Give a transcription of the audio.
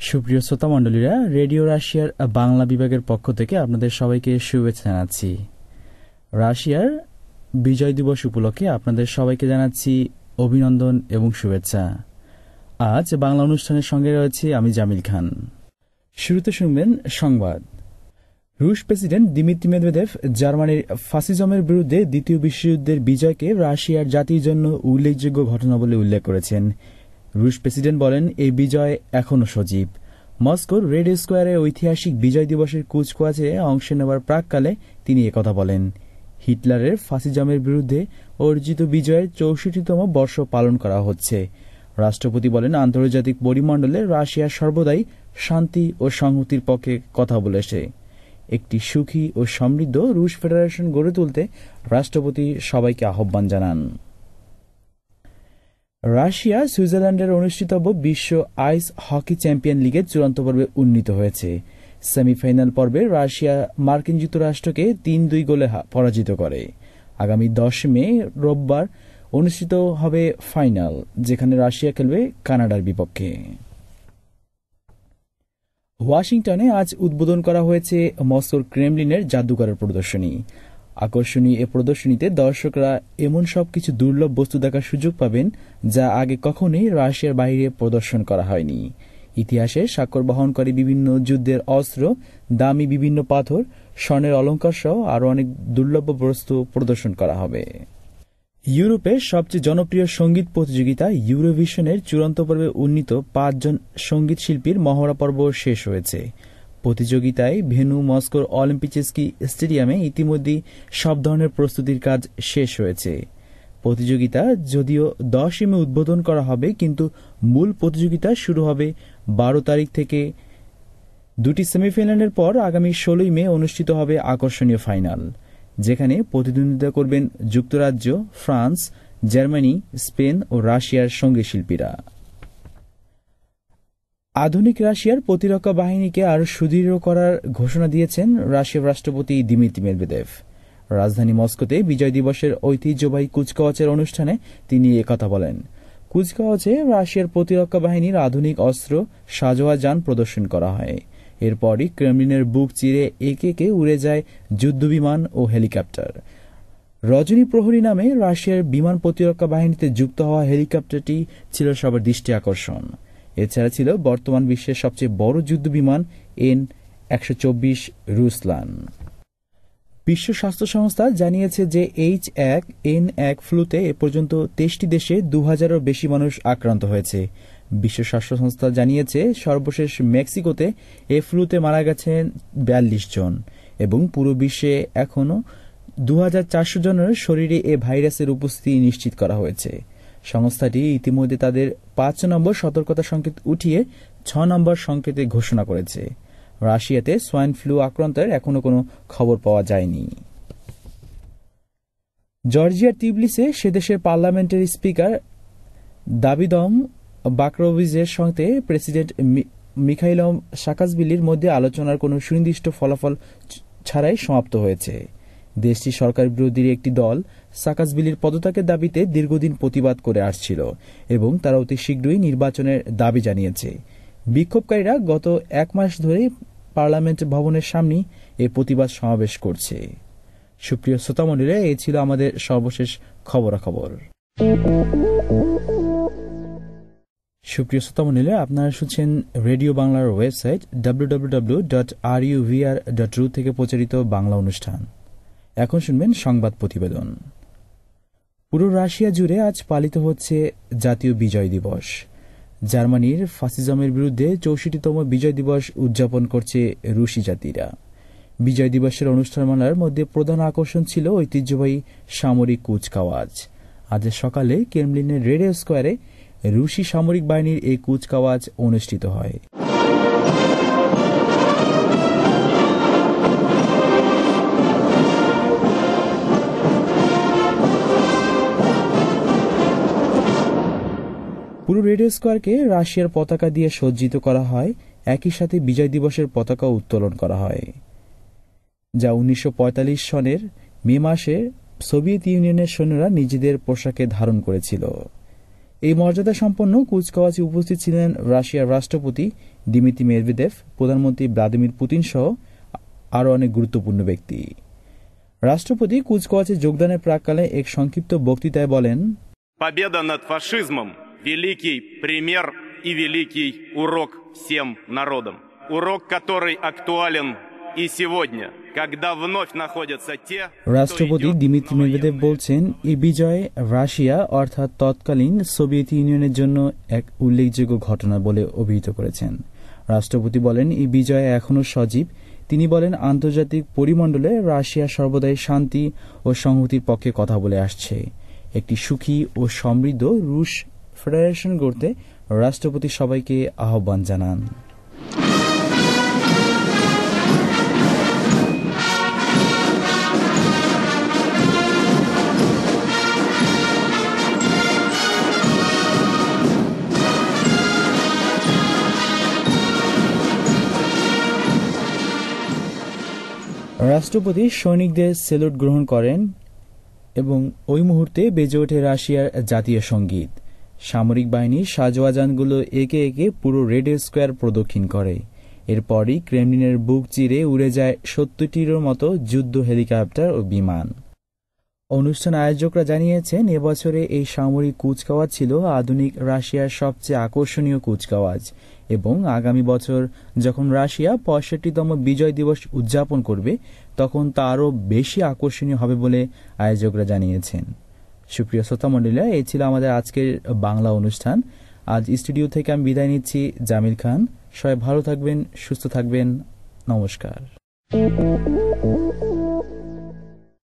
সুপ্রিয় শ্রোতা মণ্ডলীরা, রেডিও রাশিয়ার বাংলা বিভাগের পক্ষ থেকে আপনাদের সবাইকে শুভেচ্ছা জানাচ্ছি। রাশিয়ার বিজয় দিবস উপলক্ষে আপনাদের সবাইকে জানাচ্ছি অভিনন্দন এবং শুভেচ্ছা। আজ বাংলা অনুষ্ঠানের সঙ্গে রয়েছে আমি জামিল খান। শুরুতে শুনবেন সংবাদ। রুশ প্রেসিডেন্ট দিমিত্রি মেদভেদেভ জার্মানির ফাসিজমের বিরুদ্ধে দ্বিতীয় বিশ্বযুদ্ধের বিজয়কে রাশিয়ার জাতির জন্য উল্লেখযোগ্য ঘটনা বলে উল্লেখ করেছেন। রুশ প্রেসিডেন্ট বলেন, এই বিজয় এখনও সজীব। মস্কোর রেড স্কোয়ারে ঐতিহাসিক বিজয় দিবসের কুচকাওয়াজে অংশ নেওয়ার প্রাক্কালে তিনি একথা বলেন। হিটলারের ফাসিজমের বিরুদ্ধে অর্জিত বিজয়ের ৬৪তম বর্ষ পালন করা হচ্ছে। রাষ্ট্রপতি বলেন, আন্তর্জাতিক পরিমণ্ডলে রাশিয়া সর্বদাই শান্তি ও সংহতির পক্ষে কথা বলেছে। একটি সুখী ও সমৃদ্ধ রুশ ফেডারেশন গড়ে তুলতে রাষ্ট্রপতি সবাইকে আহ্বান জানান। রাশিয়া সুইজারল্যান্ডের অনুষ্ঠিতব্য বিশ্ব আইস হকি চ্যাম্পিয়ন লিগের চূড়ান্ত পর্বে উন্নীত হয়েছে। সেমিফাইনাল পর্বে রাশিয়া মার্কিন যুক্তরাষ্ট্রকে ৩-২ গোলে পরাজিত করে। আগামী ১০ মে রোববার অনুষ্ঠিত হবে ফাইনাল, যেখানে রাশিয়া খেলবে কানাডার বিপক্ষে। ওয়াশিংটনে আজ উদ্বোধন করা হয়েছে মস্কোর ক্রেমলিনের জাদুঘরের প্রদর্শনী। আকর্ষণীয় এ প্রদর্শনীতে দর্শকরা এমন সবকিছু দুর্লভ বস্তু দেখার সুযোগ পাবেন যা আগে কখনোই রাশিয়ার বাইরে প্রদর্শন করা হয়নি। ইতিহাসে স্বাক্ষর বহনকারী বিভিন্ন যুদ্ধের অস্ত্র, দামি বিভিন্ন পাথর, স্বর্ণের অলঙ্কার সহ আরও অনেক দুর্লভ বস্তু প্রদর্শন করা হবে। ইউরোপের সবচেয়ে জনপ্রিয় সঙ্গীত প্রতিযোগিতা ইউরোভিশনের চূড়ান্ত পর্বে উন্নীত ৫ জন সঙ্গীত শিল্পীর মহড়া পর্ব শেষ হয়েছে। প্রতিযোগিতায় ভেন্যু মস্কোর অলিম্পিচেস্কি স্টেডিয়ামে ইতিমধ্যেই সব ধরনের প্রস্তুতির কাজ শেষ হয়েছে। প্রতিযোগিতা যদিও ১০ মে উদ্বোধন করা হবে, কিন্তু মূল প্রতিযোগিতা শুরু হবে ১২ তারিখ থেকে। দুটি সেমিফাইনালের পর আগামী ১৬ মে অনুষ্ঠিত হবে আকর্ষণীয় ফাইনাল, যেখানে প্রতিদ্বন্দ্বিতা করবেন যুক্তরাজ্য, ফ্রান্স, জার্মানি, স্পেন ও রাশিয়ার সঙ্গীত শিল্পীরা। আধুনিক রাশিয়ার প্রতিরক্ষা বাহিনীকে আরও সুদৃঢ় করার ঘোষণা দিয়েছেন রাশিয়ার রাষ্ট্রপতি দিমিত্রি মেদভেদেভ। রাজধানী মস্কোতে বিজয় দিবসের ঐতিহ্যবাহী কুচকাওয়াজের অনুষ্ঠানে তিনি একথা বলেন। কুচকাওয়াজে রাশিয়ার প্রতিরক্ষা বাহিনীর আধুনিক অস্ত্র, সাজোয়া যান প্রদর্শন করা হয়। এরপরই ক্রেমলিনের বুক চিরে একে একে উড়ে যায় যুদ্ধবিমান ও হেলিকপ্টার। রজনী প্রহরী নামে রাশিয়ার বিমান প্রতিরক্ষা বাহিনীতে যুক্ত হওয়া হেলিকপ্টারটি ছিল সবার দৃষ্টি আকর্ষণ। এছাড়া ছিল বর্তমান বিশ্বের সবচেয়ে বড় যুদ্ধবিমান N-124 রুসলান। বিশ্ব স্বাস্থ্য সংস্থা জানিয়েছে যে H1N1 ফ্লুতে এ পর্যন্ত ২৩টি দেশে ২,০০০-এরও বেশি মানুষ আক্রান্ত হয়েছে। বিশ্ব স্বাস্থ্য সংস্থা জানিয়েছে সর্বশেষ মেক্সিকোতে এ ফ্লুতে মারা গেছেন ৪২ জন এবং পুরো বিশ্বে এখনও ২,৪০০ জনের শরীরে এ ভাইরাসের উপস্থিতি নিশ্চিত করা হয়েছে। সংস্থাটি ইতিমধ্যে তাদের ৫ নম্বর সতর্কতা সংকেত উঠিয়ে ৬ নম্বর সংকেতে ঘোষণা করেছে। রাশিয়াতে সোয়াইন ফ্লু আক্রান্তের এখনও কোনো খবর পাওয়া যায়নি। জর্জিয়ার তিবলিসে সেদেশের পার্লামেন্টের স্পিকার দাভিদম বাকরোভিচের সঙ্গে প্রেসিডেন্ট মিখাইল সাকাশভিলির মধ্যে আলোচনার কোনো সুনির্দিষ্ট ফলাফল ছাড়াই সমাপ্ত হয়েছে। দেশটির সরকার বিরোধী একটি দল সাকাশভিলির পদত্যাগের দাবিতে দীর্ঘদিন প্রতিবাদ করে আসছিল এবং তারা অতি শীঘ্রই নির্বাচনের দাবি জানিয়েছে। বিক্ষোভকারীরা গত ১ মাস ধরে পার্লামেন্ট ভবনের সামনে এ প্রতিবাদ সমাবেশ করছে। সুপ্রিয় শ্রোতামণ্ডলীরা, এই ছিল আমাদের সর্বশেষ খবরাখবর। সুপ্রিয় শ্রোতামণ্ডলীরা, আপনারা শুনছেন রেডিও বাংলার ওয়েবসাইট www.ruvr.ru থেকে প্রচারিত বাংলা অনুষ্ঠান। এখন শুনবেন সংবাদ প্রতিবেদন। পুরো রাশিয়া জুড়ে আজ পালিত হচ্ছে জাতীয় বিজয় দিবস। জার্মানির ফাসিজমের বিরুদ্ধে ৬৪তম বিজয় দিবস উদযাপন করছে রুশি জাতিরা। বিজয় দিবসের অনুষ্ঠানমালার মধ্যে প্রধান আকর্ষণ ছিল ঐতিহ্যবাহী সামরিক কুচকাওয়াজ। আজ সকালে ক্রেমলিনের রেড স্কোয়ারে রুশি সামরিক বাহিনীর এই কুচকাওয়াজ অনুষ্ঠিত হয়। পুরো রেড স্কোয়ারকে রাশিয়ার পতাকা দিয়ে সজ্জিত করা হয়। একই সাথে বিজয় দিবসের পতাকা উত্তোলন করা হয়, যা ১৯৪৫ সনের মে মাসে সোভিয়েত ইউনিয়নের সৈন্যরা নিজেদের পোশাকে ধারণ করেছিল। এই মর্যাদা সম্পন্ন কুচকাওয়াজে উপস্থিত ছিলেন রাশিয়ার রাষ্ট্রপতি দিমিত্রি মেদভেদেভ, প্রধানমন্ত্রী ভ্লাদিমির পুতিন সহ আরও অনেক গুরুত্বপূর্ণ ব্যক্তি। রাষ্ট্রপতি কুচকাওয়াজে যোগদানের প্রাক্কালে এক সংক্ষিপ্ত বক্তৃতায় বলেন, Победа над фашизмом – великий пример и великий урок всем народам. Урок, который актуален и сегодня, когда вновь находятся те, রাষ্ট্রপতি দিমিত্রি মেদভেদেভ বলছেন, এই বিজয় রাশিয়া অর্থাৎ তৎকালীন সোভিয়েত ইউনিয়নের জন্য এক উল্লেখযোগ্য ঘটনা বলে অভিহিত করেছেন। রাষ্ট্রপতি বলেন, এই বিজয় এখনও সজীব। তিনি বলেন, আন্তর্জাতিক পরিমণ্ডলে রাশিয়া সর্বদাই শান্তি ও সংহতির পক্ষে কথা বলে আসছে। একটি সুখী ও সমৃদ্ধ রুশ ফেডারেশন গড়তে রাষ্ট্রপতি সবাইকে আহ্বান জানান। রাষ্ট্রপতি সৈনিকদের স্যালুট গ্রহণ করেন এবং ওই মুহূর্তে বেজে ওঠে রাশিয়ার জাতীয় সঙ্গীত। সামরিক বাহিনীর সাজোয়াজানগুলো একে একে পুরো রেড স্কোয়ার প্রদক্ষিণ করে। এরপরই ক্রেমলিনের বুক চিরে উড়ে যায় 70টিরও মতো যুদ্ধ হেলিকপ্টার ও বিমান। অনুষ্ঠান আয়োজকরা জানিয়েছেন, এবছরে এই সামরিক কুচকাওয়াজ ছিল আধুনিক রাশিয়ার সবচেয়ে আকর্ষণীয় কুচকাওয়াজ এবং আগামী বছর যখন রাশিয়া 65তম বিজয় দিবস উদযাপন করবে তখন তা আরও বেশি আকর্ষণীয় হবে বলে আয়োজকরা জানিয়েছেন। সুপ্রিয় শ্রোতামণ্ডলীরা, এই ছিল আমাদের আজকের বাংলা অনুষ্ঠান। আজ স্টুডিও থেকে আমি বিদায় নিচ্ছি, জামিল খান। সবাই ভালো থাকবেন, সুস্থ থাকবেন। নমস্কার।